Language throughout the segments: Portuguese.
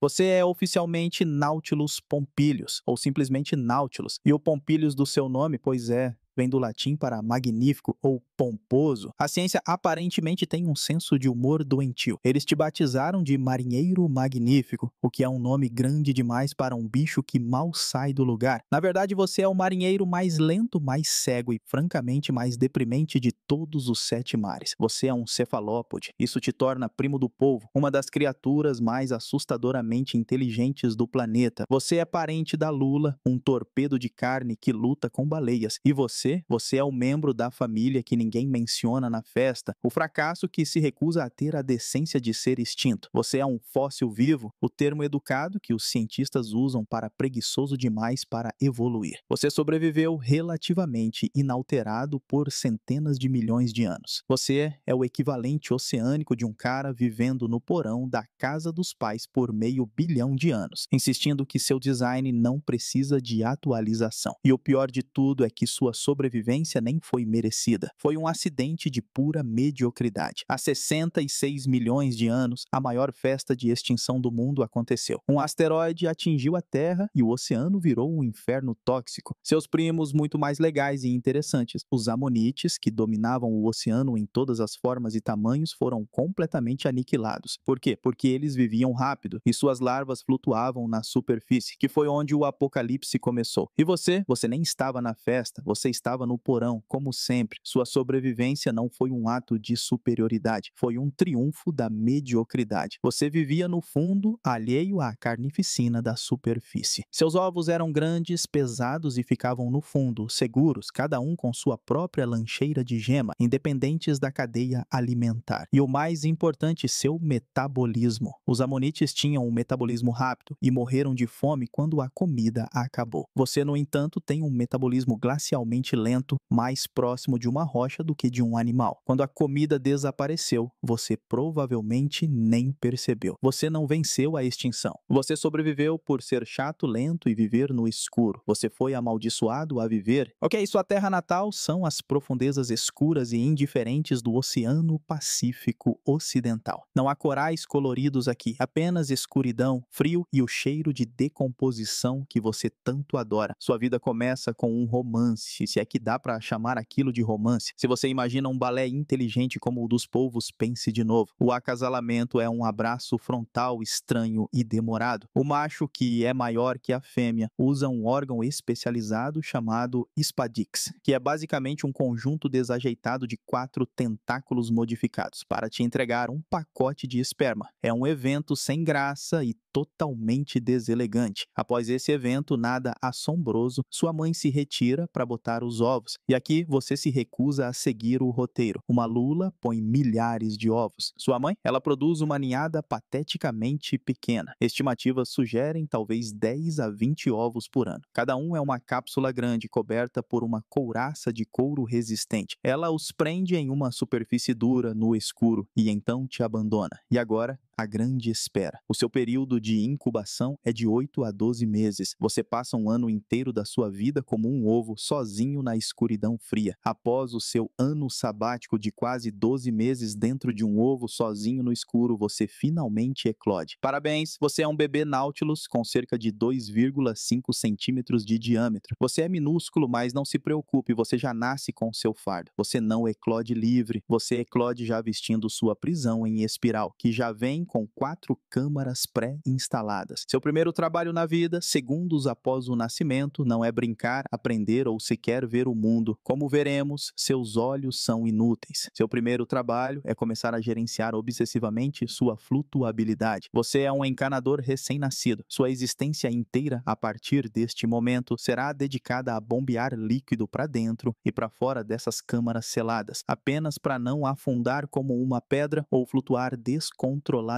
Você é oficialmente Nautilus Pompilius, ou simplesmente Nautilus, e o Pompilius do seu nome, pois é, vem do latim para magnífico ou pomposo. A ciência aparentemente tem um senso de humor doentio. Eles te batizaram de marinheiro magnífico, o que é um nome grande demais para um bicho que mal sai do lugar. Na verdade, você é o marinheiro mais lento, mais cego e francamente mais deprimente de todos os 7 mares. Você é um cefalópode. Isso te torna primo do povo, uma das criaturas mais assustadoramente inteligentes do planeta. Você é parente da lula, um torpedo de carne que luta com baleias. E você é o membro da família que ninguém menciona na festa, o fracasso que se recusa a ter a decência de ser extinto. Você é um fóssil vivo, o termo educado que os cientistas usam para preguiçoso demais para evoluir. Você sobreviveu relativamente inalterado por centenas de milhões de anos. Você é o equivalente oceânico de um cara vivendo no porão da casa dos pais por meio bilhão de anos, insistindo que seu design não precisa de atualização. E o pior de tudo é que sua sobrevivência nem foi merecida. Foi um acidente de pura mediocridade. Há 66 milhões de anos, a maior festa de extinção do mundo aconteceu. Um asteroide atingiu a Terra e o oceano virou um inferno tóxico. Seus primos muito mais legais e interessantes, os amonites, que dominavam o oceano em todas as formas e tamanhos, foram completamente aniquilados. Por quê? Porque eles viviam rápido e suas larvas flutuavam na superfície, que foi onde o apocalipse começou. E você nem estava na festa, você estava no porão, como sempre. Sua sobrevivência não foi um ato de superioridade, foi um triunfo da mediocridade. Você vivia no fundo, alheio à carnificina da superfície. Seus ovos eram grandes, pesados e ficavam no fundo, seguros, cada um com sua própria lancheira de gema, independentes da cadeia alimentar. E o mais importante, seu metabolismo. Os amonites tinham um metabolismo rápido e morreram de fome quando a comida acabou. Você, no entanto, tem um metabolismo glacialmente lento, mais próximo de uma rocha do que de um animal. Quando a comida desapareceu, você provavelmente nem percebeu. Você não venceu a extinção. Você sobreviveu por ser chato, lento e viver no escuro. Você foi amaldiçoado a viver. Ok, sua terra natal são as profundezas escuras e indiferentes do Oceano Pacífico Ocidental. Não há corais coloridos aqui, apenas escuridão, frio e o cheiro de decomposição que você tanto adora. Sua vida começa com um romance, se é que dá pra chamar aquilo de romance. Se você imagina um balé inteligente como o dos povos, pense de novo. O acasalamento é um abraço frontal estranho e demorado. O macho, que é maior que a fêmea, usa um órgão especializado chamado spadix, que é basicamente um conjunto desajeitado de 4 tentáculos modificados para te entregar um pacote de esperma. É um evento sem graça e totalmente deselegante. Após esse evento nada assombroso, sua mãe se retira para botar os ovos. E aqui você se recusa a seguir o roteiro. Uma lula põe milhares de ovos. Sua mãe, ela produz uma ninhada pateticamente pequena. Estimativas sugerem talvez 10 a 20 ovos por ano. Cada um é uma cápsula grande coberta por uma couraça de couro resistente. Ela os prende em uma superfície dura no escuro e então te abandona. E agora, a grande espera. O seu período de incubação é de 8 a 12 meses. Você passa um ano inteiro da sua vida como um ovo, sozinho na escuridão fria. Após o seu ano sabático de quase 12 meses dentro de um ovo, sozinho no escuro, você finalmente eclode. Parabéns, você é um bebê Nautilus com cerca de 2,5 centímetros de diâmetro. Você é minúsculo, mas não se preocupe, você já nasce com seu fardo. Você não eclode livre, você eclode já vestindo sua prisão em espiral, que já vem com 4 câmaras pré-instaladas. Seu primeiro trabalho na vida, segundos após o nascimento, não é brincar, aprender ou sequer ver o mundo. Como veremos, seus olhos são inúteis. Seu primeiro trabalho é começar a gerenciar obsessivamente sua flutuabilidade. Você é um encanador recém-nascido. Sua existência inteira, a partir deste momento, será dedicada a bombear líquido para dentro e para fora dessas câmaras seladas, apenas para não afundar como uma pedra ou flutuar descontroladamente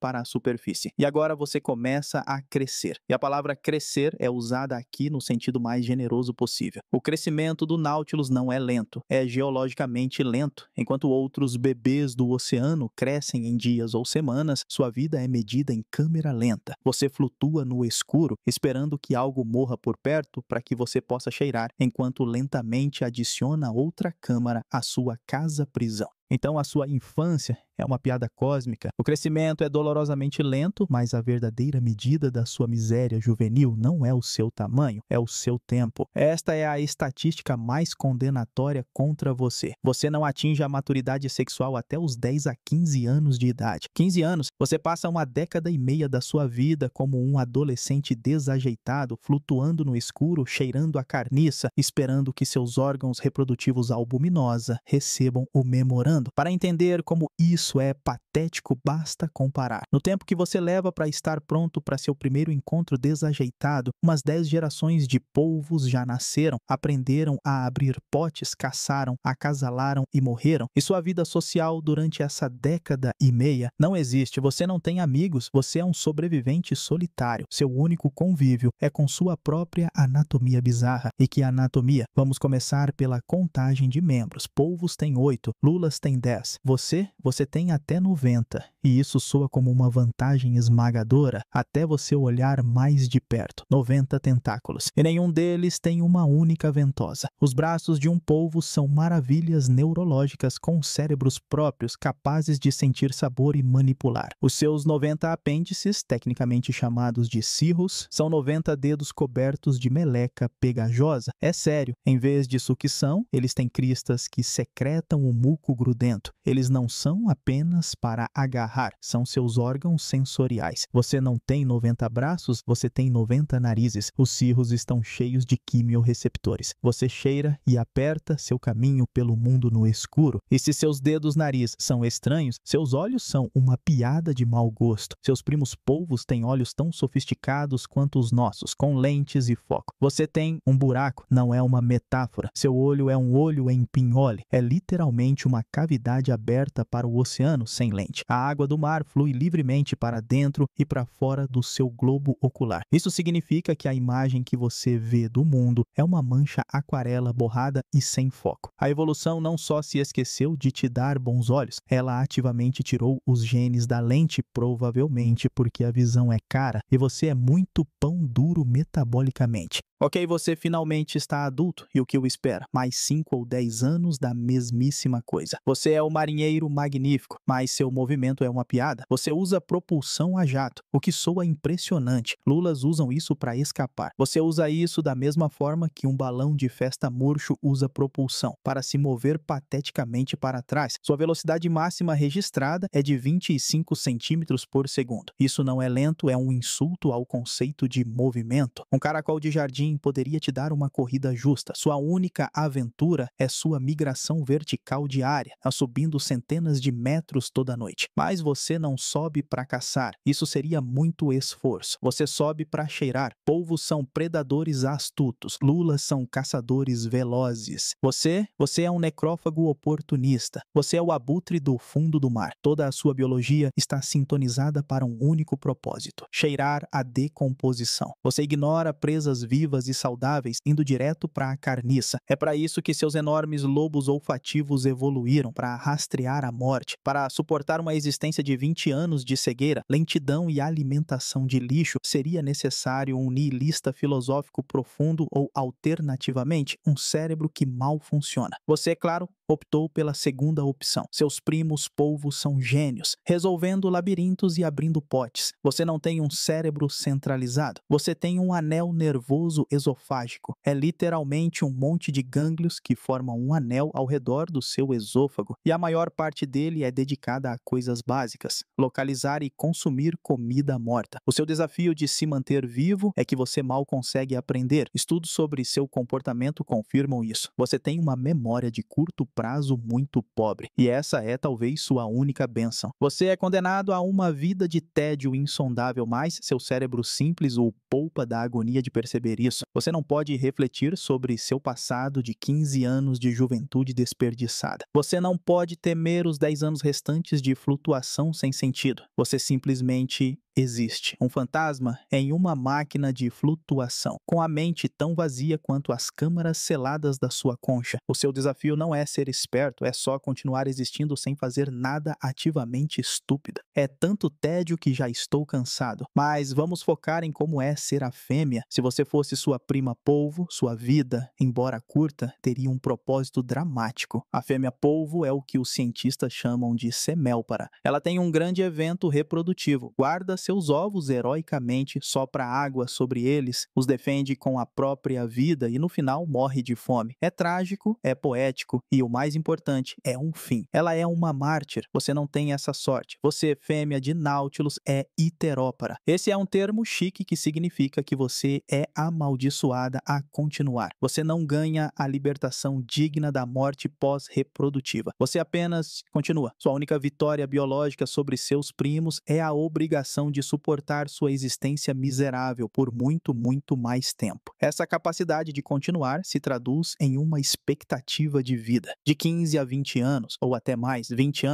para a superfície. E agora você começa a crescer. E a palavra crescer é usada aqui no sentido mais generoso possível. O crescimento do Nautilus não é lento, é geologicamente lento. Enquanto outros bebês do oceano crescem em dias ou semanas, sua vida é medida em câmera lenta. Você flutua no escuro, esperando que algo morra por perto para que você possa cheirar, enquanto lentamente adiciona outra câmara à sua casa-prisão. Então a sua infância é uma piada cósmica. O crescimento é dolorosamente lento, mas a verdadeira medida da sua miséria juvenil não é o seu tamanho, é o seu tempo. Esta é a estatística mais condenatória contra você. Você não atinge a maturidade sexual até os 10 a 15 anos de idade. 15 anos, você passa uma década e meia da sua vida como um adolescente desajeitado, flutuando no escuro, cheirando a carniça, esperando que seus órgãos reprodutivos albuminosa recebam o memorando. Para entender como isso é patético, basta comparar. No tempo que você leva para estar pronto para seu primeiro encontro desajeitado, umas 10 gerações de polvos já nasceram, aprenderam a abrir potes, caçaram, acasalaram e morreram. E sua vida social durante essa década e meia não existe. Você não tem amigos, você é um sobrevivente solitário. Seu único convívio é com sua própria anatomia bizarra. E que anatomia? Vamos começar pela contagem de membros. Polvos têm 8, lulas têm 10. Você tem até 90. E isso soa como uma vantagem esmagadora até você olhar mais de perto. 90 tentáculos. E nenhum deles tem uma única ventosa. Os braços de um polvo são maravilhas neurológicas com cérebros próprios capazes de sentir sabor e manipular. Os seus 90 apêndices, tecnicamente chamados de cirros, são 90 dedos cobertos de meleca pegajosa. É sério, em vez de sucção, eles têm cristas que secretam o muco grudento. Eles não são apenas para agarrar, são seus órgãos sensoriais. Você não tem 90 braços, você tem 90 narizes. Os cirros estão cheios de quimiorreceptores. Você cheira e aperta seu caminho pelo mundo no escuro. E se seus dedos nariz são estranhos, seus olhos são uma piada de mau gosto. Seus primos polvos têm olhos tão sofisticados quanto os nossos, com lentes e foco. Você tem um buraco, não é uma metáfora. Seu olho é um olho em pinhole. É literalmente uma cavidade aberta para o oceano sem lente. A água do mar flui livremente para dentro e para fora do seu globo ocular. Isso significa que a imagem que você vê do mundo é uma mancha aquarela borrada e sem foco. A evolução não só se esqueceu de te dar bons olhos, ela ativamente tirou os genes da lente, provavelmente porque a visão é cara e você é muito pão duro metabolicamente. Ok, você finalmente está adulto e o que o espera? Mais 5 ou 10 anos da mesmíssima coisa. Você é o marinheiro magnífico, mas seu movimento é uma piada. Você usa propulsão a jato, o que soa impressionante. Lulas usam isso para escapar. Você usa isso da mesma forma que um balão de festa murcho usa propulsão, para se mover pateticamente para trás. Sua velocidade máxima registrada é de 25 centímetros por segundo. Isso não é lento, é um insulto ao conceito de movimento. Um caracol de jardim poderia te dar uma corrida justa. Sua única aventura é sua migração vertical diária, subindo centenas de metros toda noite. Mas você não sobe para caçar. Isso seria muito esforço. Você sobe para cheirar. Polvos são predadores astutos. Lulas são caçadores velozes. Você é um necrófago oportunista. Você é o abutre do fundo do mar. Toda a sua biologia está sintonizada para um único propósito: cheirar a decomposição. Você ignora presas vivas e saudáveis, indo direto para a carniça. É para isso que seus enormes lobos olfativos evoluíram, para rastrear a morte, para suportar uma existência de 20 anos de cegueira, lentidão e alimentação de lixo. Seria necessário um nihilista filosófico profundo ou, alternativamente, um cérebro que mal funciona. Você, claro, optou pela segunda opção. Seus primos polvos são gênios, resolvendo labirintos e abrindo potes. Você não tem um cérebro centralizado. Você tem um anel nervoso esofágico. É literalmente um monte de gânglios que formam um anel ao redor do seu esôfago. E a maior parte dele é dedicada a coisas básicas: localizar e consumir comida morta. O seu desafio de se manter vivo é que você mal consegue aprender. Estudos sobre seu comportamento confirmam isso. Você tem uma memória de curto prazo muito pobre. E essa é talvez sua única bênção. Você é condenado a uma vida de tédio insondável, mas seu cérebro simples o poupa da agonia de perceber isso. Você não pode refletir sobre seu passado de 15 anos de juventude desperdiçada. Você não pode temer os 10 anos restantes de flutuação sem sentido. Você simplesmente existe. Um fantasma é em uma máquina de flutuação, com a mente tão vazia quanto as câmaras seladas da sua concha. O seu desafio não é ser esperto, é só continuar existindo sem fazer nada ativamente estúpido. É tanto tédio que já estou cansado. Mas vamos focar em como é ser a fêmea. Se você fosse sua prima polvo, sua vida, embora curta, teria um propósito dramático. A fêmea polvo é o que os cientistas chamam de semélpara. Ela tem um grande evento reprodutivo. Guarda seus ovos heroicamente, sopra água sobre eles, os defende com a própria vida e no final morre de fome. É trágico, é poético e o mais importante, é um fim. Ela é uma mártir. Você não tem essa sorte. Você, fêmea de Nautilus, é heterópara. Esse é um termo chique que significa que você é amaldiçoada a continuar. Você não ganha a libertação digna da morte pós-reprodutiva. Você apenas continua. Sua única vitória biológica sobre seus primos é a obrigação de suportar sua existência miserável por muito, muito mais tempo. Essa capacidade de continuar se traduz em uma expectativa de vida. De 15 a 20 anos, ou até mais, 20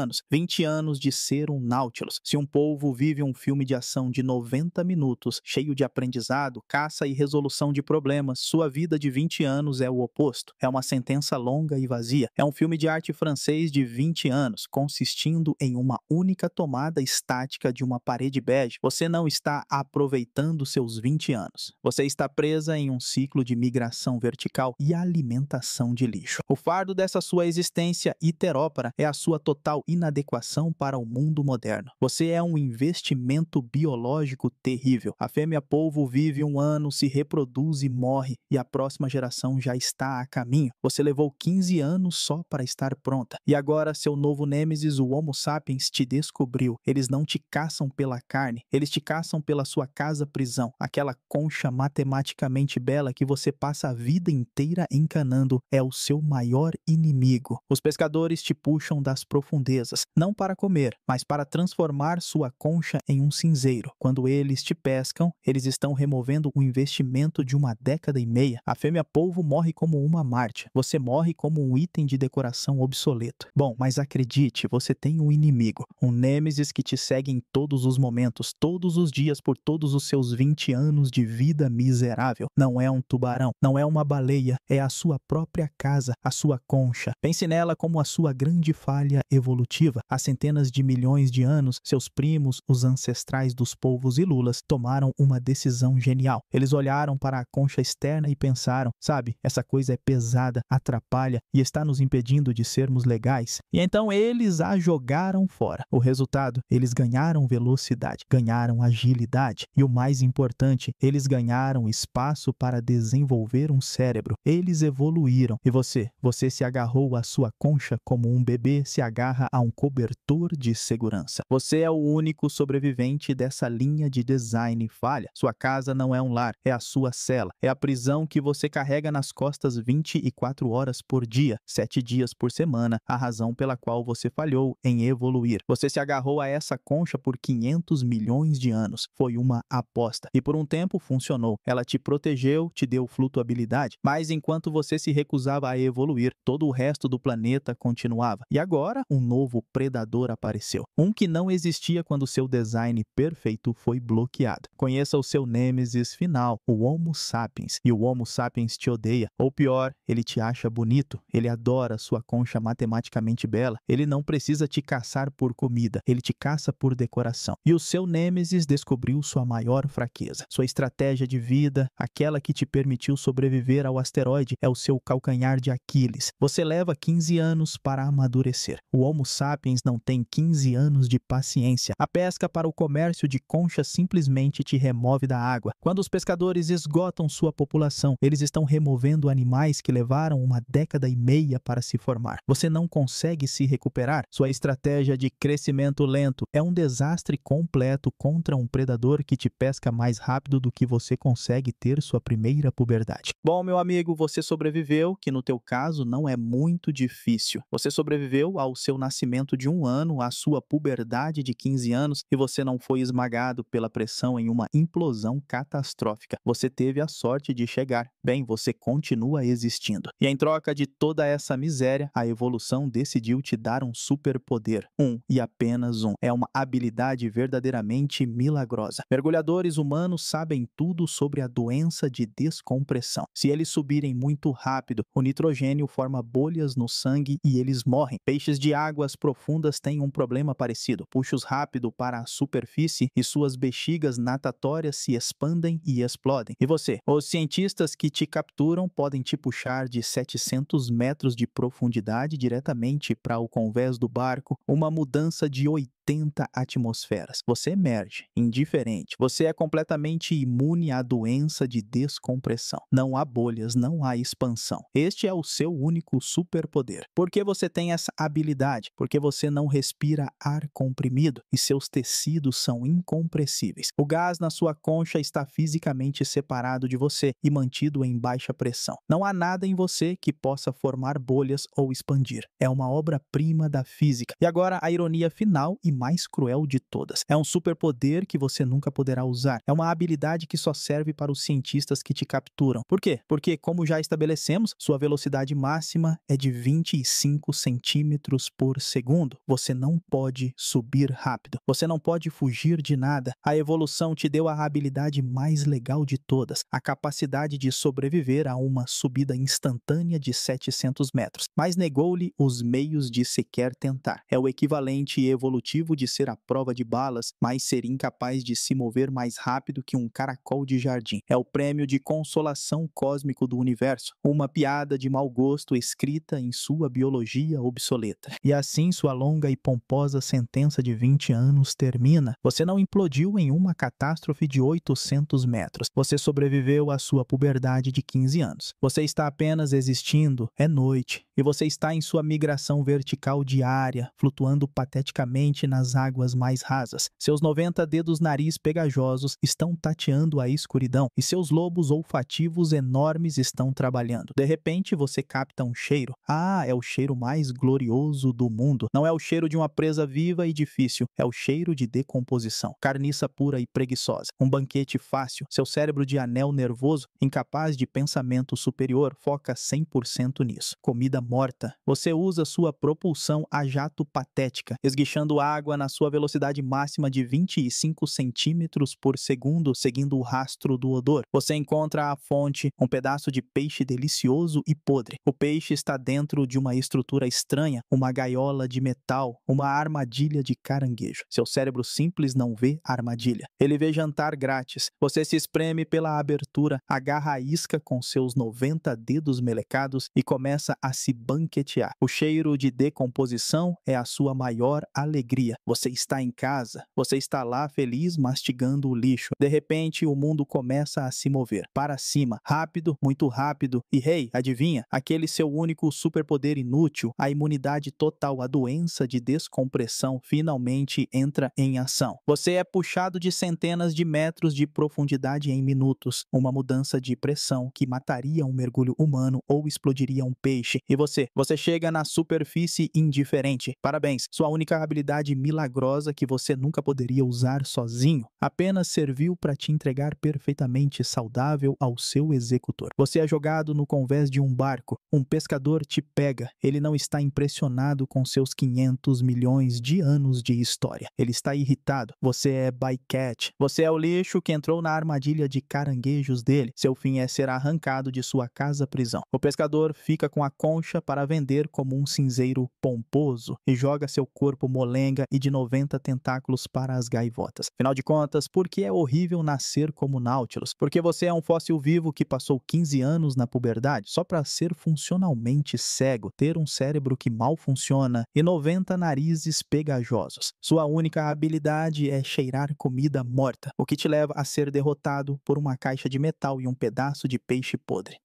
anos de ser um Nautilus. Se um polvo vive um filme de ação de 90 minutos, cheio de aprendizado, caça e resolução de problemas, sua vida de 20 anos é o oposto. É uma sentença longa e vazia. É um filme de arte francês de 20 anos, consistindo em uma única tomada estática de uma parede bege. Você não está aproveitando seus 20 anos. Você está presa em um ciclo de migração vertical e alimentação de lixo. O fardo dessa sua existência heterópara é a sua total inadequação para o mundo moderno. Você é um investimento biológico terrível. A fêmea polvo vive um ano, se reproduz e morre, e a próxima geração já está a caminho. Você levou 15 anos só para estar pronta. E agora seu novo nêmesis, o Homo sapiens, te descobriu. Eles não te caçam pela carne, eles te caçam pela sua casa-prisão. Aquela concha matematicamente bela que você passa a vida inteira encanando é o seu maior inimigo. Os pescadores te puxam das profundezas, não para comer, mas para transformar sua concha em um cinzeiro. Quando eles te pescam, eles estão removendo o investimento de uma década e meia. A fêmea polvo morre como uma mártir. Você morre como um item de decoração obsoleto. Bom, mas acredite, você tem um inimigo, um nêmesis que te segue em todos os momentos, todos os dias, por todos os seus 20 anos de vida miserável. Não é um tubarão, não é uma baleia, é a sua própria casa, a sua concha. Pense nela como a sua grande falha evolutiva. Há centenas de milhões de anos, seus primos, os ancestrais dos polvos e lulas, tomaram uma decisão genial. Eles olharam para a concha externa e pensaram, sabe, essa coisa é pesada, atrapalha e está nos impedindo de sermos legais. E então eles a jogaram fora. O resultado, eles ganharam velocidade, ganharam agilidade e o mais importante, eles ganharam espaço para desenvolver um cérebro. Eles evoluíram. E você se agarrou à sua concha como um bebê se agarra a um cobertor de segurança. Você é o único sobrevivente dessa linha de design falha. Sua casa não é um lar, é a sua cela. É a prisão que você carrega nas costas 24 horas por dia, 7 dias por semana, a razão pela qual você falhou em evoluir. Você se agarrou a essa concha por 500 milhões de anos. Foi uma aposta. E por um tempo funcionou. Ela te protegeu, te deu flutuabilidade, mas enquanto você se recusava a evoluir, todo o resto do planeta continuava. E agora, um novo predador apareceu. Um que não existia quando seu design perfeito foi bloqueado. Conheça o seu nêmesis final, o Homo sapiens. E o Homo sapiens te odeia. Ou pior, ele te acha bonito. Ele adora sua concha matematicamente bela. Ele não precisa te caçar por comida. Ele te caça por decoração. E o seu nêmesis descobriu sua maior fraqueza. Sua estratégia de vida, aquela que te permitiu sobreviver ao asteroide, é o seu calcanhar de Aquiles. Você leva 15 anos para amadurecer. O Homo sapiens não tem 15 anos de paciência. A pesca para o comércio de conchas simplesmente te remove da água. Quando os pescadores esgotam sua população, eles estão removendo animais que levaram uma década e meia para se formar. Você não consegue se recuperar. Sua estratégia de crescimento lento é um desastre completo contra um predador que te pesca mais rápido do que você consegue ter sua primeira puberdade. Bom, meu amigo, você sobreviveu, que no teu caso não é muito difícil. Você sobreviveu ao seu nascimento de 1 ano, à sua puberdade de 15 anos e você não foi esmagado pela pressão em uma implosão catastrófica. Você teve a sorte de chegar. Bem, você continua existindo. E em troca de toda essa miséria, a evolução decidiu te dar um superpoder. Um e apenas um. É uma habilidade verdadeiramente verdadeiramente milagrosa. Mergulhadores humanos sabem tudo sobre a doença de descompressão. Se eles subirem muito rápido, o nitrogênio forma bolhas no sangue e eles morrem. Peixes de águas profundas têm um problema parecido. Puxa-os rápido para a superfície e suas bexigas natatórias se expandem e explodem. E você? Os cientistas que te capturam podem te puxar de 700 metros de profundidade diretamente para o convés do barco, uma mudança de 80 atmosferas. Você emerge indiferente. Você é completamente imune à doença de descompressão. Não há bolhas, não há expansão. Este é o seu único superpoder. Por que você tem essa habilidade? Porque você não respira ar comprimido e seus tecidos são incompressíveis. O gás na sua concha está fisicamente separado de você e mantido em baixa pressão. Não há nada em você que possa formar bolhas ou expandir. É uma obra-prima da física. E agora a ironia final e mais cruel de todas. É um superpoder que você nunca poderá usar. É uma habilidade que só serve para os cientistas que te capturam. Por quê? Porque, como já estabelecemos, sua velocidade máxima é de 25 centímetros por segundo. Você não pode subir rápido. Você não pode fugir de nada. A evolução te deu a habilidade mais legal de todas, a capacidade de sobreviver a uma subida instantânea de 700 metros, mas negou-lhe os meios de sequer tentar. É o equivalente evolutivo de ser à prova de balas, mas ser incapaz de se mover mais rápido que um caracol de jardim. É o prêmio de consolação cósmico do universo, uma piada de mau gosto escrita em sua biologia obsoleta. E assim sua longa e pomposa sentença de 20 anos termina. Você não implodiu em uma catástrofe de 800 metros. Você sobreviveu à sua puberdade de 15 anos. Você está apenas existindo, é noite, e você está em sua migração vertical diária, flutuando pateticamente nas águas mais rasas. Seus 90 dedos nariz pegajosos estão tateando a escuridão e seus lobos olfativos enormes estão trabalhando. De repente, você capta um cheiro. Ah, é o cheiro mais glorioso do mundo. Não é o cheiro de uma presa viva e difícil, é o cheiro de decomposição. Carniça pura e preguiçosa. Um banquete fácil. Seu cérebro de anel nervoso, incapaz de pensamento superior, foca 100% nisso. Comida morta. Você usa sua propulsão a jato patética, esguichando água na sua velocidade máxima de 25 centímetros por segundo, seguindo o rastro do odor. Você encontra a fonte, um pedaço de peixe delicioso e podre. O peixe está dentro de uma estrutura estranha, uma gaiola de metal, uma armadilha de caranguejo. Seu cérebro simples não vê armadilha. Ele vê jantar grátis. Você se espreme pela abertura, agarra a isca com seus 90 dedos melecados e começa a se banquetear. O cheiro de decomposição é a sua maior alegria. Você está em casa, você está lá feliz mastigando o lixo. De repente, o mundo começa a se mover para cima, rápido, muito rápido. E hey, adivinha? Aquele seu único superpoder inútil, a imunidade total à doença de descompressão, finalmente entra em ação. Você é puxado de centenas de metros de profundidade em minutos, uma mudança de pressão que mataria um mergulho humano ou explodiria um peixe. E você chega na superfície indiferente. Parabéns, sua única habilidade milagrosa que você nunca poderia usar sozinho, apenas serviu para te entregar perfeitamente saudável ao seu executor. Você é jogado no convés de um barco, um pescador te pega, ele não está impressionado com seus 500 milhões de anos de história. Ele está irritado. Você é bycatch. Você é o lixo que entrou na armadilha de caranguejos dele. Seu fim é ser arrancado de sua casa-prisão. O pescador fica com a concha para vender como um cinzeiro pomposo e joga seu corpo molenga e de 90 tentáculos para as gaivotas. Afinal de contas, por que é horrível nascer como Nautilus? Porque você é um fóssil vivo que passou 15 anos na puberdade só para ser funcionalmente cego, ter um cérebro que mal funciona e 90 narizes pegajosos. Sua única habilidade é cheirar comida morta, o que te leva a ser derrotado por uma caixa de metal e um pedaço de peixe podre.